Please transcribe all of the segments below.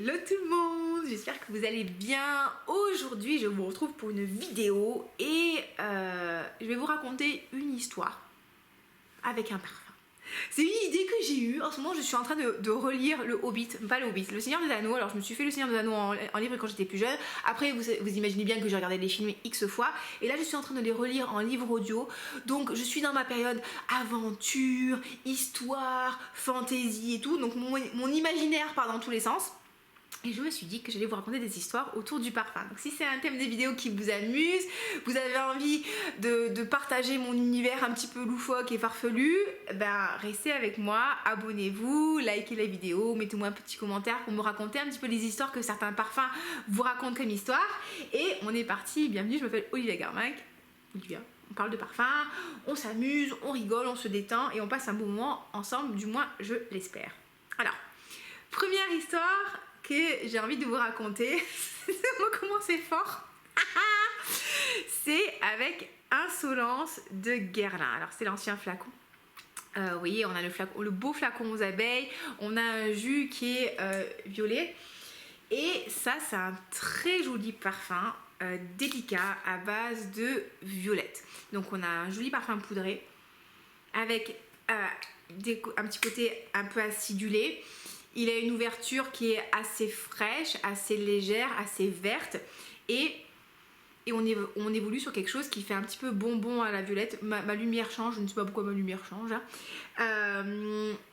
Hello tout le monde, j'espère que vous allez bien. Aujourd'hui je vous retrouve pour une vidéo et je vais vous raconter une histoire avec un parfum. C'est une idée que j'ai eue. En ce moment je suis en train de relire le Hobbit, pas le Hobbit, le Seigneur des Anneaux. Alors je me suis fait le Seigneur des Anneaux en livre quand j'étais plus jeune. Après vous imaginez bien que j'ai regardé les films X fois. Et là je suis en train de les relire en livre audio. Donc je suis dans ma période aventure, histoire, fantasy et tout. Donc mon imaginaire part dans tous les sens. Et je me suis dit que j'allais vous raconter des histoires autour du parfum. Donc si c'est un thème des vidéos qui vous amuse, vous avez envie de partager mon univers un petit peu loufoque et farfelu, ben restez avec moi, abonnez-vous, likez la vidéo, mettez-moi un petit commentaire pour me raconter un petit peu les histoires que certains parfums vous racontent comme histoire. Et on est parti, bienvenue, je m'appelle Olivia Garmac. Olivia. On parle de parfum, on s'amuse, on rigole, on se détend et on passe un bon moment ensemble, du moins je l'espère. Alors, première histoire que j'ai envie de vous raconter. On va commencer fort. C'est avec Insolence de Guerlain. Alors c'est l'ancien flacon. Vous voyez, on a le beau flacon aux abeilles. On a un jus qui est violet. Et ça, c'est un très joli parfum délicat à base de violette. Donc on a un joli parfum poudré avec un petit côté un peu acidulé. Il a une ouverture qui est assez fraîche, assez légère, assez verte et on évolue sur quelque chose qui fait un petit peu bonbon à la violette. Ma lumière change, je ne sais pas pourquoi ma lumière change.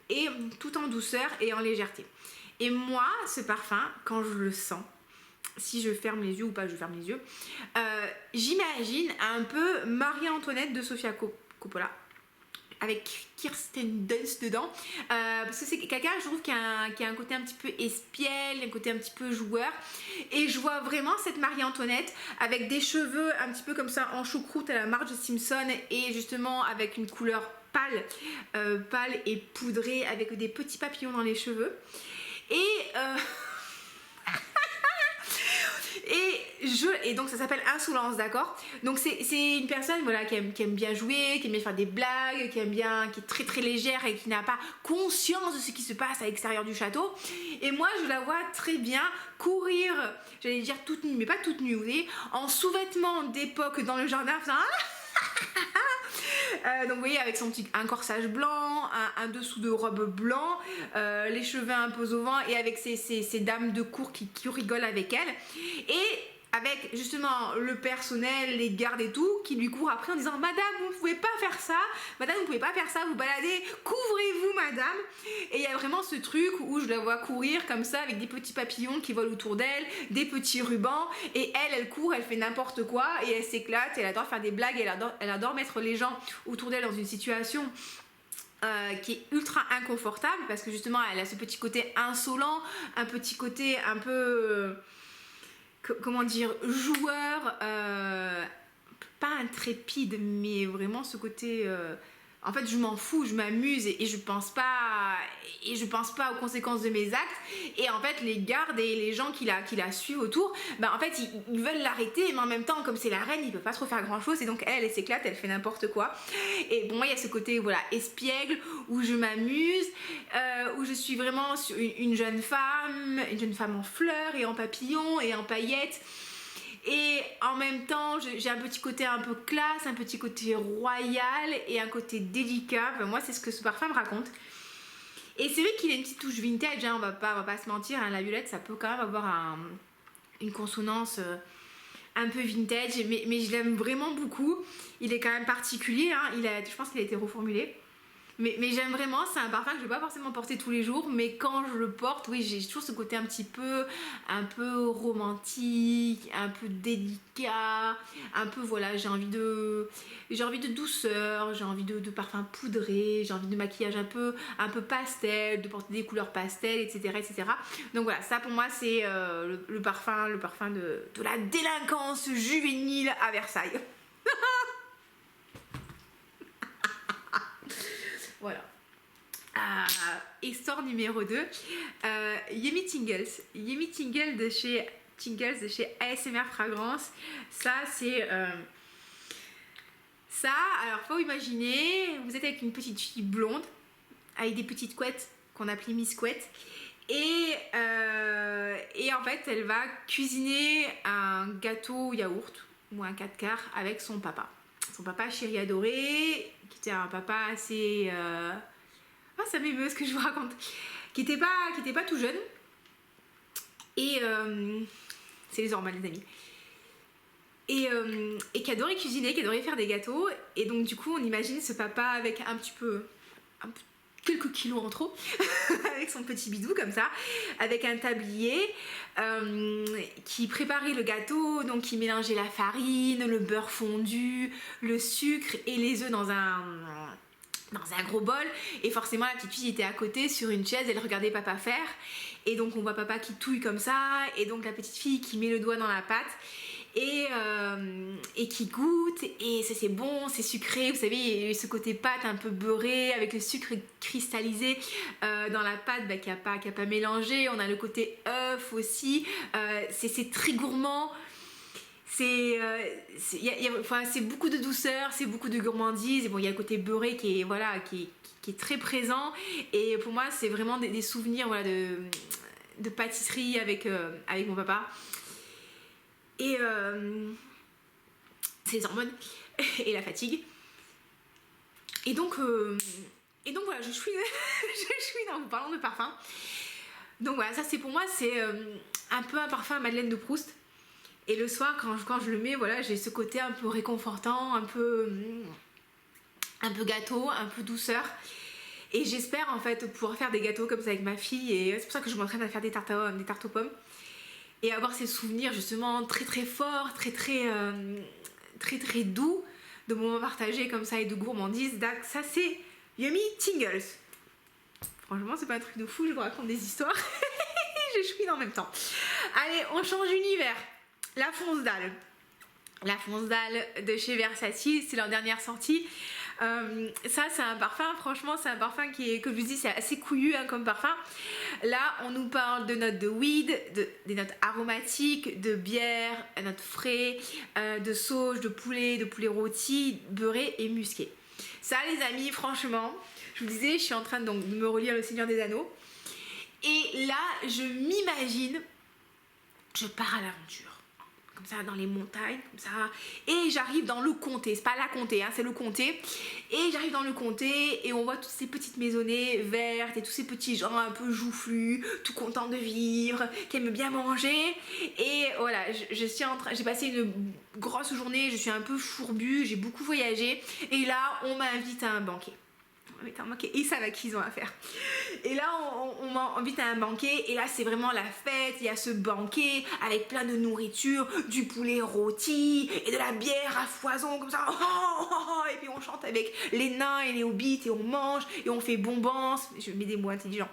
Et tout en douceur et en légèreté. Et moi, ce parfum, quand je le sens, si je ferme les yeux ou pas, je ferme les yeux, j'imagine un peu Marie-Antoinette de Sofia Coppola, avec Kirsten Dunst dedans, parce que c'est quelqu'un, je trouve, qui a un côté un petit peu espiègle, un côté un petit peu joueur, et je vois vraiment cette Marie-Antoinette avec des cheveux un petit peu comme ça en choucroute à la Marge Simpson, et justement avec une couleur pâle et poudrée, avec des petits papillons dans les cheveux, et donc ça s'appelle Insolence, d'accord. Donc c'est une personne, voilà, qui aime bien jouer, qui aime bien faire des blagues, qui est très très légère et qui n'a pas conscience de ce qui se passe à l'extérieur du château. Et moi je la vois très bien courir, j'allais dire toute nue, mais pas toute nue, vous voyez, en sous-vêtements d'époque dans le jardin, faisant donc vous voyez, avec un corsage blanc, un dessous de robe blanc, les cheveux un peu au vent, et avec ces dames de cour qui rigolent avec elle, et avec justement le personnel, les gardes et tout, qui lui courent après en disant: madame, vous ne pouvez pas faire ça, madame, vous ne pouvez pas faire ça, vous baladez, couvrez-vous madame. Et il y a vraiment ce truc où je la vois courir comme ça avec des petits papillons qui volent autour d'elle, des petits rubans, et elle court, elle fait n'importe quoi et elle s'éclate, elle adore faire des blagues, elle adore mettre les gens autour d'elle dans une situation qui est ultra inconfortable, parce que justement elle a ce petit côté insolent, un petit côté un peu comment dire, joueur, pas intrépide, mais vraiment ce côté en fait je m'en fous, je m'amuse et je pense pas aux conséquences de mes actes. Et en fait les gardes et les gens qui la suivent autour, ben en fait ils veulent l'arrêter, mais en même temps comme c'est la reine, ils peuvent pas trop faire grand chose, et donc elle s'éclate, elle fait n'importe quoi. Et bon, moi il y a ce côté, voilà, espiègle, où je m'amuse, où je suis vraiment sur une jeune femme en fleurs et en papillons et en paillettes. Et en même temps j'ai un petit côté un peu classe, un petit côté royal et un côté délicat. Enfin, moi c'est ce que ce parfum me raconte. Et c'est vrai qu'il a une petite touche vintage, hein, on va pas se mentir, hein, la violette ça peut quand même avoir une consonance un peu vintage, mais je l'aime vraiment beaucoup. Il est quand même particulier, hein, je pense qu'il a été reformulé. Mais j'aime vraiment, c'est un parfum que je ne vais pas forcément porter tous les jours, mais quand je le porte, oui, j'ai toujours ce côté un peu romantique, un peu délicat, un peu, voilà, j'ai envie de douceur, j'ai envie de parfum poudré, j'ai envie de maquillage un peu pastel, de porter des couleurs pastel, etc., etc. Donc voilà, ça pour moi c'est le parfum de la délinquance juvénile à Versailles. Voilà. Histoire numéro 2, Yummy Tingles. Yummy Tingles de chez ASMR Fragrance. Ça c'est ça, alors faut imaginer, vous êtes avec une petite fille blonde avec des petites couettes qu'on appelait Miss Couette, et Et en fait, elle va cuisiner un gâteau yaourt ou un 4 quarts avec son papa. Son papa chéri adoré, qui était un papa assez... Ah, ça m'émeut ce que je vous raconte. Qui était pas tout jeune. Et c'est les hormones, les amis. Et qui adorait cuisiner, qui adorait faire des gâteaux. Et donc du coup, on imagine ce papa avec quelques kilos en trop, avec son petit bidou comme ça, avec un tablier, qui préparait le gâteau, donc qui mélangeait la farine, le beurre fondu, le sucre et les œufs dans un gros bol. Et forcément la petite fille était à côté sur une chaise, elle regardait papa faire, et donc on voit papa qui touille comme ça, et donc la petite fille qui met le doigt dans la pâte et qui goûte, et ça c'est bon, c'est sucré, vous savez, il y a ce côté pâte un peu beurré avec le sucre cristallisé dans la pâte qui a pas mélangé. On a le côté œuf aussi, c'est très gourmand. C'est beaucoup de douceur, c'est beaucoup de gourmandise, et bon, il y a le côté beurré qui est très présent, et pour moi c'est vraiment des souvenirs, voilà, de pâtisserie avec mon papa. Et c'est les hormones et la fatigue. Et donc voilà, je suis en vous parlant de parfum. Donc voilà, ça c'est pour moi, c'est un peu un parfum à Madeleine de Proust. Et le soir, quand je le mets, voilà, j'ai ce côté un peu réconfortant, un peu gâteau, un peu douceur. Et j'espère en fait pouvoir faire des gâteaux comme ça avec ma fille. Et c'est pour ça que je m'entraîne à faire des tartes aux pommes. Et avoir ces souvenirs justement très très forts, très doux, de moments partagés comme ça et de gourmandise. Donc ça c'est Yummy Tingles. Franchement c'est pas un truc de fou, je vous raconte des histoires. Je chouine en même temps. Allez, on change d'univers. La Fonce Dalle. La Fonce Dalle de chez Versatile, c'est leur dernière sortie. Ça c'est un parfum, franchement c'est un parfum qui est, comme je vous dis, c'est assez couillu hein, comme parfum. Là on nous parle de notes de weed, des notes aromatiques, de bière, notes frais, de sauge, de poulet rôti, beurré et musqué. Ça les amis, franchement, je vous disais, je suis en train donc, de me relire Le Seigneur des Anneaux. Et là je m'imagine, je pars à l'aventure. Comme ça dans les montagnes, comme ça, et j'arrive dans le comté, c'est pas la comté, hein, c'est le comté, et j'arrive dans le comté et on voit toutes ces petites maisonnées vertes et tous ces petits gens un peu joufflus, tout contents de vivre, qui aiment bien manger. Et voilà, j'ai passé une grosse journée, je suis un peu fourbue, j'ai beaucoup voyagé, et là on m'invite à un banquet. Et ça va qu'ils ont à faire. Et là on m'invite à un banquet, et là c'est vraiment la fête. Il y a ce banquet avec plein de nourriture, du poulet rôti et de la bière à foison comme ça. Et puis on chante avec les nains et les hobbits et on mange et on fait bombance. Je mets des mots intelligents.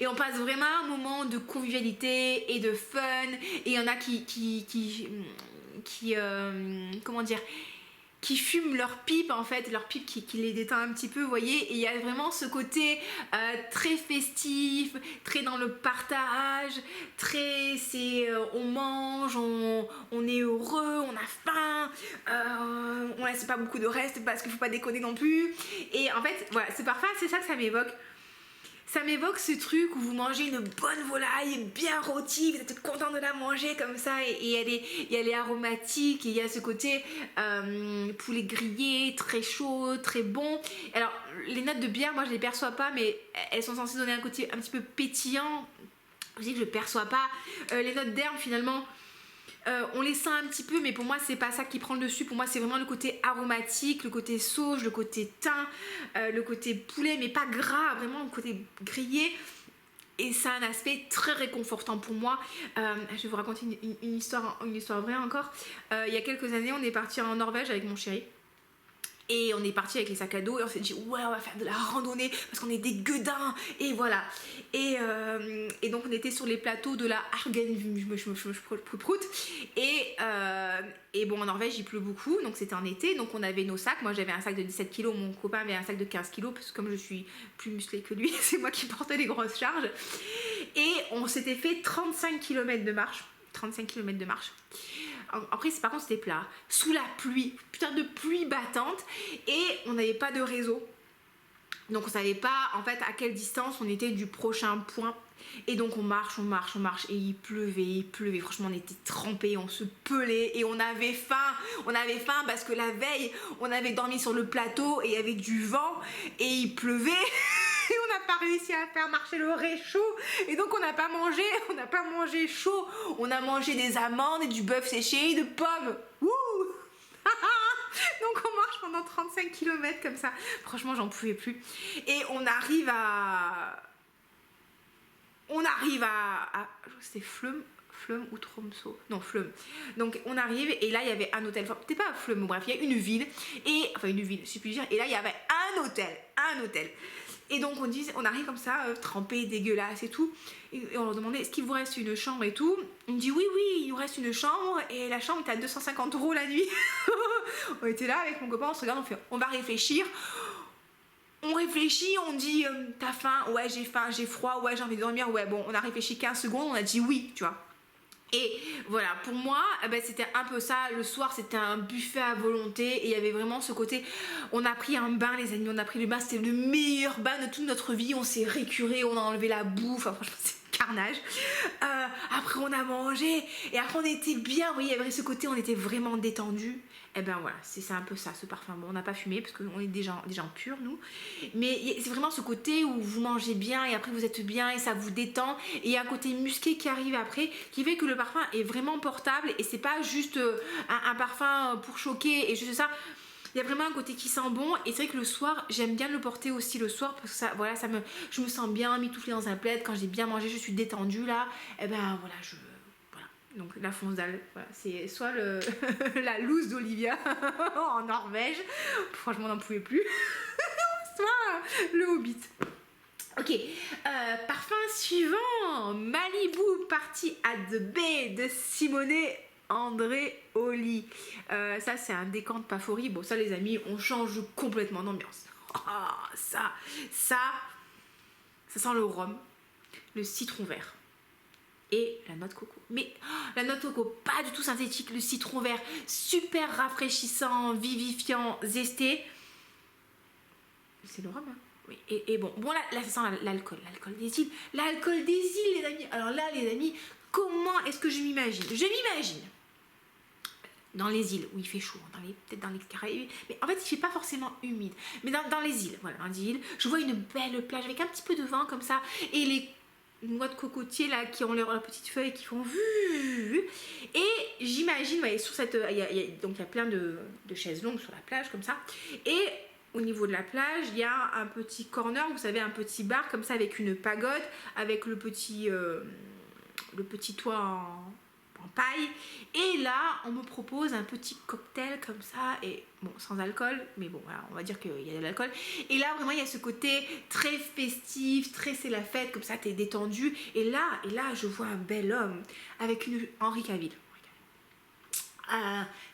Et on passe vraiment un moment de convivialité et de fun. Et il y en a qui fument leur pipe en fait, leur pipe qui les déteint un petit peu, vous voyez. Et il y a vraiment ce côté très festif, très dans le partage, on mange, on est heureux, on a faim, on laisse pas beaucoup de reste parce qu'il faut pas déconner non plus. Et en fait, voilà, ce parfum, c'est ça que ça m'évoque. Ça m'évoque ce truc où vous mangez une bonne volaille bien rôtie, vous êtes content de la manger comme ça, et elle est aromatique, et il y a ce côté poulet grillé, très chaud, très bon. Alors les notes de bière, moi je les perçois pas, mais elles sont censées donner un côté un petit peu pétillant. Je dis que je perçois pas. Les notes d'herbe finalement, on les sent un petit peu, mais pour moi c'est pas ça qui prend le dessus. Pour moi c'est vraiment le côté aromatique, le côté sauge, le côté thym, le côté poulet, mais pas gras, vraiment le côté grillé. Et ça a un aspect très réconfortant pour moi. Je vais vous raconter une histoire vraie encore. Il y a quelques années, on est parti en Norvège avec mon chéri. Et on est parti avec les sacs à dos et on s'est dit ouais, on va faire de la randonnée parce qu'on est des gueudins, et voilà. Et donc on était sur les plateaux de la Argenvimprout, et bon, en Norvège il pleut beaucoup, donc c'était en été, donc on avait nos sacs. Moi j'avais un sac de 17 kg, mon copain avait un sac de 15 kg, parce que comme je suis plus musclée que lui, c'est moi qui portais les grosses charges. Et on s'était fait 35 km de marche. Après par contre c'était plat, sous la pluie, putain de pluie battante, et on n'avait pas de réseau, donc on savait pas en fait à quelle distance on était du prochain point Et donc on marche et il pleuvait, franchement on était trempés, on se pelait et on avait faim parce que la veille on avait dormi sur le plateau et il y avait du vent et il pleuvait et on n'a pas réussi à faire marcher le réchaud et donc on n'a pas mangé chaud, on a mangé des amandes et du bœuf séché et de pommes. Wouh. Donc on marche pendant 35 km comme ça, franchement j'en pouvais plus et on arrive à c'était Flum ou Tromsø, non Flum. Donc on arrive et là il y avait un hôtel, enfin peut-être pas Flum, bref il y a une ville si je puis dire, et là il y avait un hôtel. Et donc on arrive comme ça, trempé, dégueulasse et tout, et on leur demandait est-ce qu'il vous reste une chambre et tout. On me dit oui il nous reste une chambre et la chambre était à 250 € la nuit. On était là avec mon copain, on se regarde, on fait on va réfléchir. On réfléchit, on dit t'as faim, ouais j'ai faim, j'ai froid, ouais j'ai envie de dormir, ouais bon on a réfléchi 15 secondes, on a dit oui, tu vois. Et voilà, pour moi, c'était un peu ça, le soir c'était un buffet à volonté et il y avait vraiment ce côté, on a pris un bain les amis, on a pris le bain, c'était le meilleur bain de toute notre vie, on s'est récuré, on a enlevé la boue, enfin franchement c'est carnage. Après on a mangé et après on était bien, vous voyez, il y avait ce côté, on était vraiment détendu. Et ben voilà, c'est un peu ça ce parfum. Bon, on n'a pas fumé parce qu'on est des gens purs nous, mais c'est vraiment ce côté où vous mangez bien et après vous êtes bien et ça vous détend et il y a un côté musqué qui arrive après qui fait que le parfum est vraiment portable et c'est pas juste un parfum pour choquer et juste ça. Il y a vraiment un côté qui sent bon et c'est vrai que le soir j'aime bien le porter aussi le soir parce que ça, voilà, je me sens bien mitouflée dans un plaid, quand j'ai bien mangé je suis détendue là, et ben voilà donc la Fonsdal, voilà, c'est soit la loose d'Olivia en Norvège, franchement on n'en pouvait plus, soit le Hobbit. Ok, parfum suivant, Malibu Party at the Bay de Simone Andreoli. Ça c'est un décante pas fori. Bon ça les amis, on change complètement d'ambiance. Ça sent le rhum, le citron vert et la noix de coco. Mais la noix de coco, pas du tout synthétique, le citron vert, super rafraîchissant, vivifiant, zesté. C'est le rhum, hein. Oui. Et bon là ça sent l'alcool des îles. L'alcool des îles, les amis. Alors là, les amis, comment est-ce que je m'imagine dans les îles où il fait chaud, peut-être dans les Caraïbes, mais en fait il fait pas forcément humide, mais dans les îles, voilà, dans les îles, je vois une belle plage avec un petit peu de vent comme ça, et les noix de cocotier là qui ont leurs petites feuilles qui font vu, et j'imagine, ouais, sur cette, donc il y a plein de chaises longues sur la plage comme ça, et au niveau de la plage, il y a un petit corner, vous savez, un petit bar comme ça avec une pagode, avec le petit toit en paille, et là on me propose un petit cocktail comme ça, et bon sans alcool, mais bon voilà, on va dire qu'il y a de l'alcool, et là vraiment il y a ce côté très festif, très c'est la fête, comme ça t'es détendu, et là je vois un bel homme avec une Henri Cavill,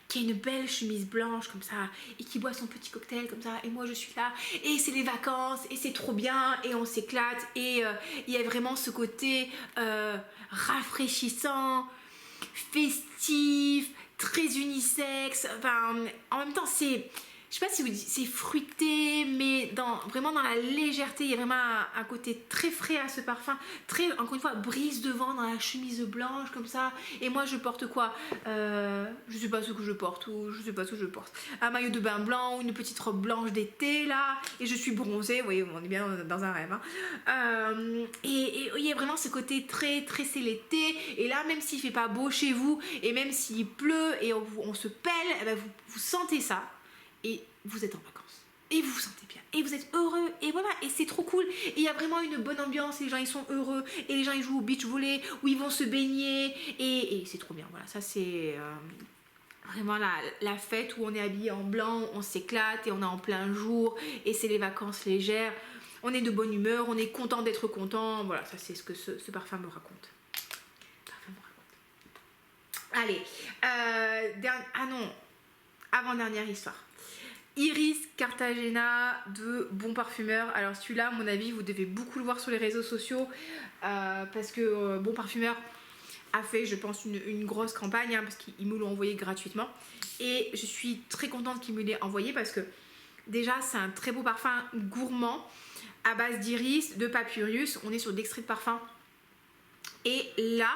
qui a une belle chemise blanche comme ça et qui boit son petit cocktail comme ça, et moi je suis là et c'est les vacances et c'est trop bien et on s'éclate, et il y a vraiment ce côté rafraîchissant, festif, très unisexe, enfin en même temps c'est, je sais pas si vous dites, c'est fruité, mais vraiment dans la légèreté, il y a vraiment un côté très frais à ce parfum, très, encore une fois, brise de vent dans la chemise blanche comme ça, et moi je porte quoi, je sais pas ce que je porte, un maillot de bain blanc ou une petite robe blanche d'été là, et je suis bronzée, vous voyez, on est bien dans un rêve, hein. Et il y a vraiment ce côté très très c'est l'été, et là même s'il fait pas beau chez vous, et même s'il pleut et on se pèle, eh ben, vous sentez ça, et vous êtes en vacances et vous vous sentez bien et vous êtes heureux, et voilà, et c'est trop cool, et il y a vraiment une bonne ambiance, les gens ils sont heureux et les gens ils jouent au beach volley où ils vont se baigner, et c'est trop bien, voilà, ça c'est vraiment la fête où on est habillé en blanc, on s'éclate et on est en plein jour et c'est les vacances légères, on est de bonne humeur, on est content d'être content, voilà, ça c'est ce que ce parfum me raconte. Allez, avant-dernière histoire. Iris Cartagena de Bon Parfumeur. Alors celui-là, à mon avis, vous devez beaucoup le voir sur les réseaux sociaux, parce que Bon Parfumeur a fait, je pense, une grosse campagne, hein, parce qu'ils me l'ont envoyé gratuitement. Et je suis très contente qu'ils me l'aient envoyé parce que déjà, c'est un très beau parfum gourmand à base d'iris, de papyrus. On est sur d'extraits de parfum Et là,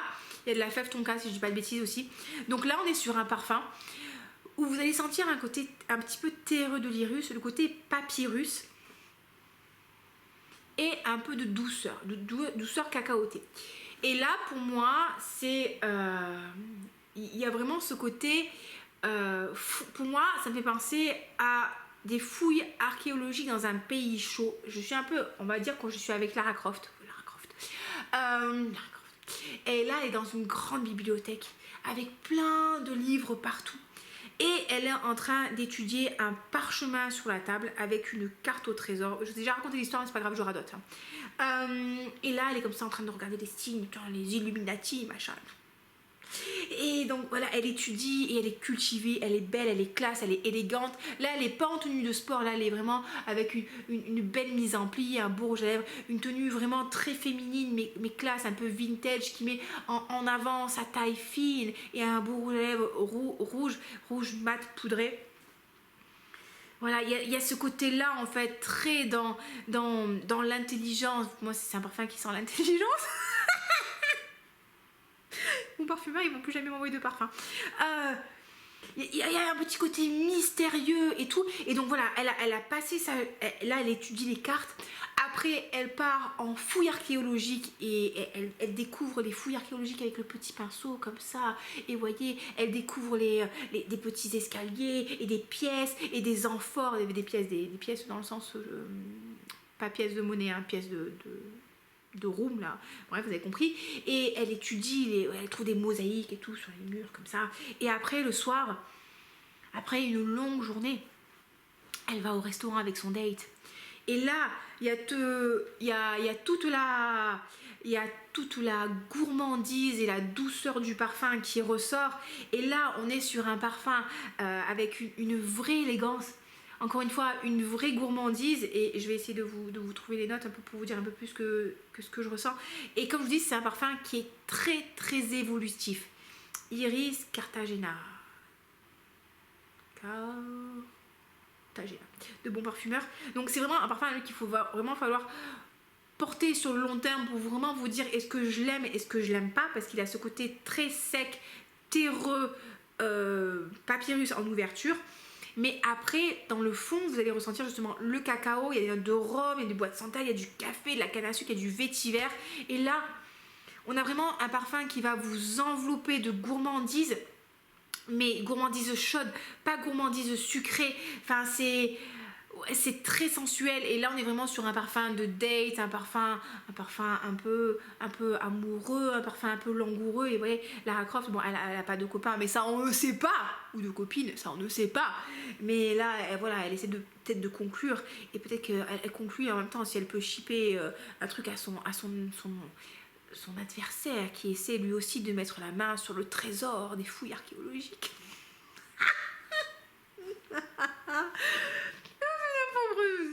il y a de la fève tonka, si je dis pas de bêtises aussi. Donc là, on est sur un parfum où vous allez sentir un côté un petit peu terreux de l'iris, le côté papyrus et un peu de douceur, douceur cacaotée. Et là, pour moi, c'est il y a vraiment ce côté, pour moi, ça me fait penser à des fouilles archéologiques dans un pays chaud. Je suis un peu, on va dire, quand je suis avec Lara Croft. Et là, elle est dans une grande bibliothèque avec plein de livres partout. Et elle est en train d'étudier un parchemin sur la table avec une carte au trésor. Je vous ai déjà raconté l'histoire, mais c'est pas grave, je radote. Et là, elle est comme ça en train de regarder les signes, les Illuminati, machin. Et donc voilà, elle étudie et elle est cultivée, elle est belle, elle est classe, elle est élégante. Là, elle n'est pas en tenue de sport, là, elle est vraiment avec une belle mise en pli, un beau rouge à lèvres, une tenue vraiment très féminine, mais classe, un peu vintage, qui met en avant sa taille fine et un beau rouge à lèvres rouge mat poudré. Voilà, il y a ce côté-là, en fait, très dans l'intelligence. Moi, c'est un parfum qui sent l'intelligence. Mon parfumeur, ils vont plus jamais m'envoyer de parfum. Il y a un petit côté mystérieux et tout. Et donc voilà, elle a passé ça. Là, elle étudie les cartes. Après, elle part en fouille archéologique et elle découvre les fouilles archéologiques avec le petit pinceau comme ça. Et vous voyez, elle découvre des petits escaliers et des pièces et des amphores. Des pièces dans le sens, pas pièces de monnaie, hein, pièces de room là, bref, vous avez compris. Et elle étudie, elle trouve des mosaïques et tout sur les murs comme ça. Et après, le soir, après une longue journée, elle va au restaurant avec son date. Et là, il y a toute la gourmandise et la douceur du parfum qui ressort. Et là, on est sur un parfum avec une vraie élégance. Encore une fois, une vraie gourmandise, et je vais essayer de vous trouver les notes un peu pour vous dire un peu plus que ce que je ressens. Et comme je dis, c'est un parfum qui est très très évolutif. Iris Cartagena. De Bon Parfumeur. Donc c'est vraiment un parfum qu'il faut vraiment falloir porter sur le long terme pour vraiment vous dire est-ce que je l'aime, est-ce que je l'aime pas, parce qu'il a ce côté très sec, terreux, papyrus en ouverture. Mais après, dans le fond, vous allez ressentir justement le cacao, il y a des notes de rhum, il y a des bois de santal, il y a du café, de la canne à sucre, il y a du vétiver. Et là, on a vraiment un parfum qui va vous envelopper de gourmandise, mais gourmandise chaude, pas gourmandise sucrée. Enfin, c'est très sensuel. Et là, on est vraiment sur un parfum de date, un parfum un peu amoureux, un parfum un peu langoureux. Et vous voyez, Lara Croft, bon, elle a pas de copain, mais ça, on ne sait pas. Ou de copine, ça, on ne sait pas. Mais là, voilà, elle essaie peut-être de conclure. Et peut-être qu'elle conclut en même temps, si elle peut shipper un truc à son adversaire qui essaie lui aussi de mettre la main sur le trésor des fouilles archéologiques.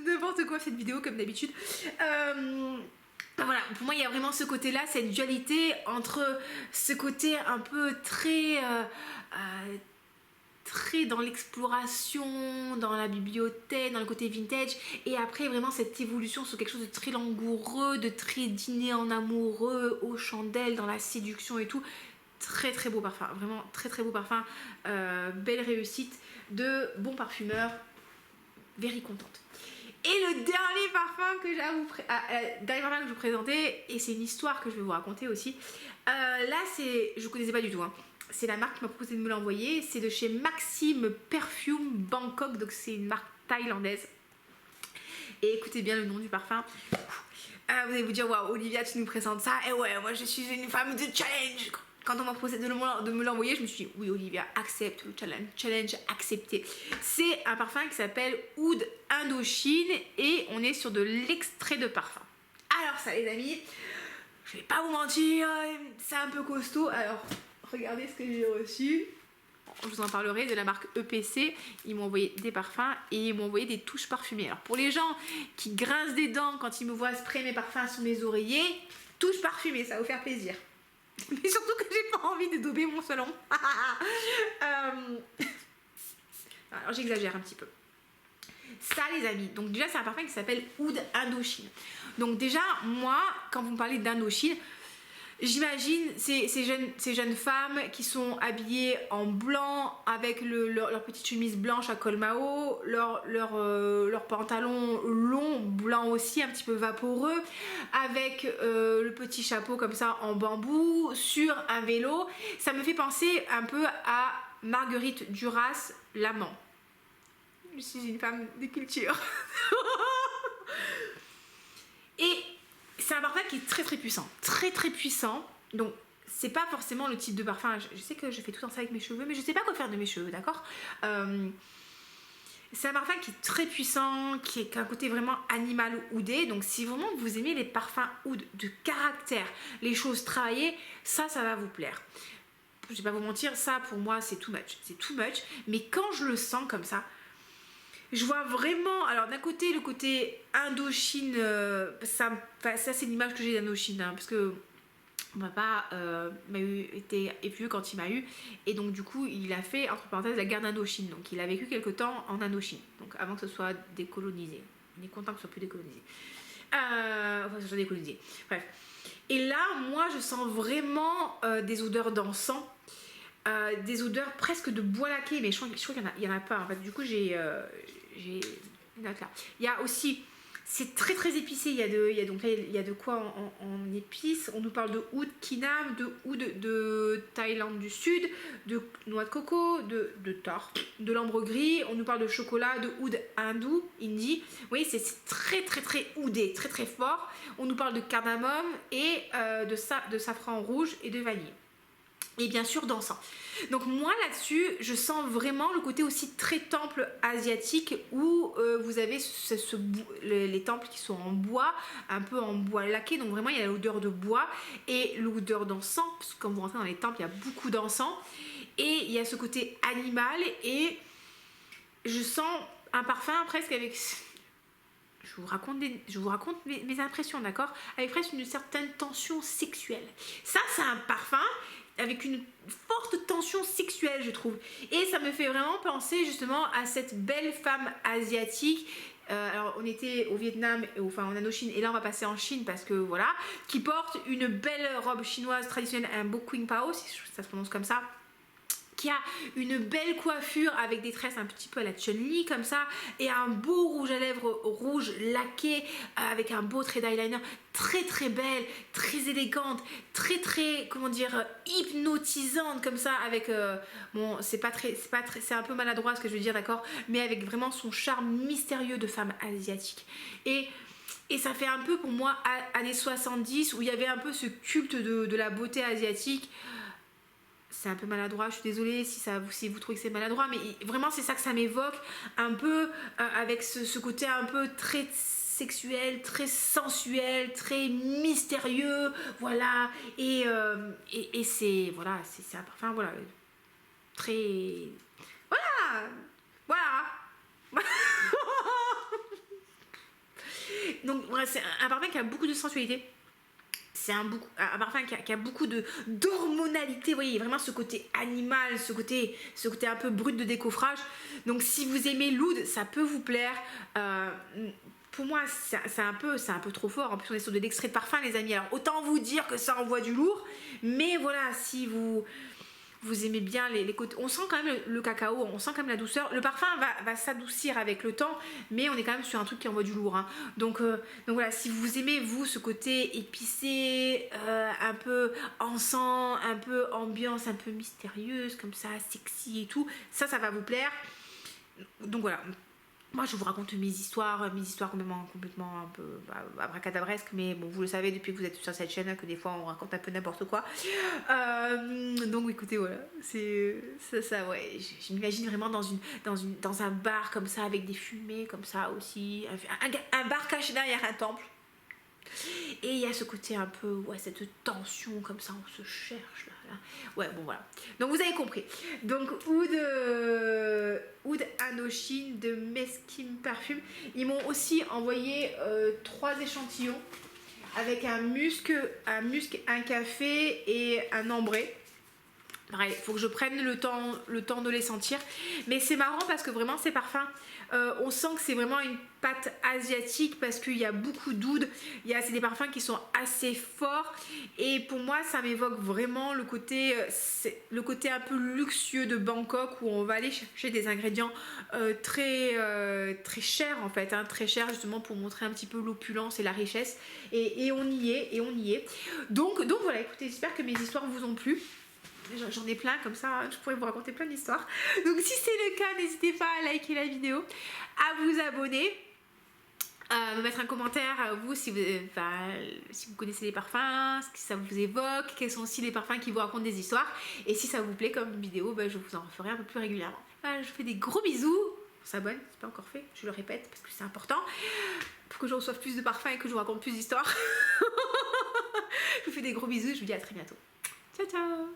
N'importe quoi cette vidéo comme d'habitude. Voilà, pour moi il y a vraiment ce côté là, cette dualité entre ce côté un peu très dans l'exploration, dans la bibliothèque, dans le côté vintage, et après vraiment cette évolution sur quelque chose de très langoureux, de très dîner en amoureux, aux chandelles, dans la séduction et tout. Très très beau parfum, vraiment très très beau parfum, belle réussite de Bon Parfumeur, very contente. Et le dernier parfum que j'ai à vous présenter, et c'est une histoire que je vais vous raconter aussi, là je connaissais pas du tout, hein. C'est la marque qui m'a proposé de me l'envoyer, c'est de chez Maxime Perfume Bangkok, donc c'est une marque thaïlandaise. Et écoutez bien le nom du parfum. Vous allez vous dire, waouh, Olivia, tu nous présentes ça. Et ouais, moi je suis une femme de challenge. Quand on m'a proposé de me l'envoyer, je me suis dit, oui, Olivia, accepte le challenge. Challenge accepté. C'est un parfum qui s'appelle Oud Indochine et on est sur de l'extrait de parfum. Alors, ça, les amis, je vais pas vous mentir, c'est un peu costaud. Alors, regardez ce que j'ai reçu. Je vous en parlerai de la marque EPC. Ils m'ont envoyé des parfums et ils m'ont envoyé des touches parfumées. Alors pour les gens qui grincent des dents quand ils me voient sprayer mes parfums sur mes oreillers, touches parfumées, ça va vous faire plaisir. Mais surtout que j'ai pas envie de dauber mon salon. Alors j'exagère un petit peu. Ça les amis, donc déjà c'est un parfum qui s'appelle Oud Indochine. Donc déjà moi, quand vous me parlez d'Indochine, J'imagine ces jeunes femmes qui sont habillées en blanc avec leur petite chemise blanche à col Mao, leur pantalon long, blanc aussi, un petit peu vaporeux, avec le petit chapeau comme ça en bambou, sur un vélo. Ça me fait penser un peu à Marguerite Duras, l'amant. Je suis une femme de culture. Et c'est un parfum qui est très très puissant, très très puissant. Donc c'est pas forcément le type de parfum. Je sais que je fais tout le temps ça avec mes cheveux, mais je sais pas quoi faire de mes cheveux, d'accord. C'est un parfum qui est très puissant, qui a un côté vraiment animal oudé. Donc si vraiment vous aimez les parfums oud de caractère, les choses travaillées, ça va vous plaire. Je vais pas vous mentir, ça pour moi c'est too much. C'est too much. Mais quand je le sens comme ça, je vois vraiment, alors d'un côté le côté Indochine, ça c'est l'image que j'ai d'Indochine, hein, parce que mon papa m'a été vieux quand il m'a eu, et donc du coup il a fait entre parenthèses la guerre d'Indochine, donc il a vécu quelque temps en Indochine, donc avant que ce soit décolonisé. On est content que ce soit plus décolonisé, enfin que ce soit décolonisé, bref. Et là moi je sens vraiment des odeurs d'encens, des odeurs presque de bois laqué, mais je crois qu'il y en a pas en fait. Du coup j'ai une note là. Il y a aussi, c'est très très épicé, il y a de quoi en épices. On nous parle de oud kinam, de oud de Thaïlande du Sud, de noix de coco, de thor, de l'ambre gris. On nous parle de chocolat, de oud hindou, hindi. Vous voyez, c'est très très très oudé, très très fort. On nous parle de cardamome et de safran rouge et de vanille. Et bien sûr d'encens. Donc moi là-dessus, je sens vraiment le côté aussi très temple asiatique où vous avez les temples qui sont en bois, un peu en bois laqué, donc vraiment il y a l'odeur de bois et l'odeur d'encens, parce que quand vous rentrez dans les temples, il y a beaucoup d'encens, et il y a ce côté animal, et je sens un parfum presque avec... Je vous raconte mes impressions, d'accord? Avec presque une certaine tension sexuelle. Ça, c'est un parfum avec une forte tension sexuelle, je trouve. Et ça me fait vraiment penser justement à cette belle femme asiatique. Alors on était au Vietnam, enfin en Indochine, et là on va passer en Chine parce que voilà, qui porte une belle robe chinoise traditionnelle, un beau Qing Pao, si ça se prononce comme ça, qui a une belle coiffure avec des tresses un petit peu à la Chun-Li comme ça, et un beau rouge à lèvres rouge laqué avec un beau trait d'eyeliner, très très belle, très élégante, très très, comment dire, hypnotisante comme ça, avec bon, c'est c'est un peu maladroit ce que je veux dire, d'accord, mais avec vraiment son charme mystérieux de femme asiatique. Et ça fait un peu pour moi années 70 où il y avait un peu ce culte de la beauté asiatique. C'est un peu maladroit, je suis désolée si vous trouvez que c'est maladroit, mais vraiment c'est ça que ça m'évoque, un peu avec ce côté un peu très sexuel, très sensuel, très mystérieux, voilà, et c'est, voilà, c'est un parfum, voilà, très, voilà. Donc voilà, c'est un parfum qui a beaucoup de sensualité. C'est un parfum qui a beaucoup d'hormonalité, vous voyez, vraiment ce côté animal, ce côté un peu brut de décoffrage. Donc si vous aimez l'oud, ça peut vous plaire. Pour moi, c'est un peu trop fort. En plus, on est sur de l'extrait de parfum, les amis. Alors autant vous dire que ça envoie du lourd, mais voilà, si vous aimez bien les côtés, on sent quand même le cacao, on sent quand même la douceur. Le parfum va s'adoucir avec le temps, mais on est quand même sur un truc qui envoie du lourd, hein. Donc voilà, si vous aimez vous ce côté épicé, un peu encens, un peu ambiance un peu mystérieuse comme ça, sexy et tout, ça va vous plaire. Donc voilà. Moi, je vous raconte mes histoires complètement un peu abracadabresques, mais bon, vous le savez depuis que vous êtes sur cette chaîne que des fois on raconte un peu n'importe quoi. Donc écoutez, voilà, c'est ça, ouais. Je m'imagine vraiment dans un bar comme ça avec des fumées comme ça aussi, un bar caché derrière un temple. Et il y a ce côté un peu, ouais, cette tension comme ça, on se cherche là. Ouais, bon voilà. Donc vous avez compris. Donc Oud Indochine de Meskim Parfum. Ils m'ont aussi envoyé 3 échantillons avec un musc, un café et un ambré. Pareil, il faut que je prenne le temps de les sentir. Mais c'est marrant parce que vraiment ces parfums, on sent que c'est vraiment une pâte asiatique parce qu'il y a beaucoup d'oud. C'est des parfums qui sont assez forts. Et pour moi, ça m'évoque vraiment le côté un peu luxueux de Bangkok où on va aller chercher des ingrédients très chers en fait. Hein, très chers justement pour montrer un petit peu l'opulence et la richesse. Et on y est. Donc voilà, écoutez, j'espère que mes histoires vous ont plu. J'en ai plein comme ça, je pourrais vous raconter plein d'histoires. Donc si c'est le cas, n'hésitez pas à liker la vidéo, à vous abonner, à me mettre un commentaire, vous, si vous connaissez les parfums, ce que ça vous évoque, quels sont aussi les parfums qui vous racontent des histoires. Et si ça vous plaît comme vidéo, je vous en referai un peu plus régulièrement. Je vous fais des gros bisous. On s'abonne, c'est pas encore fait, je le répète parce que c'est important. Pour que je reçoive plus de parfums et que je vous raconte plus d'histoires. Je vous fais des gros bisous, je vous dis à très bientôt. Ciao ciao.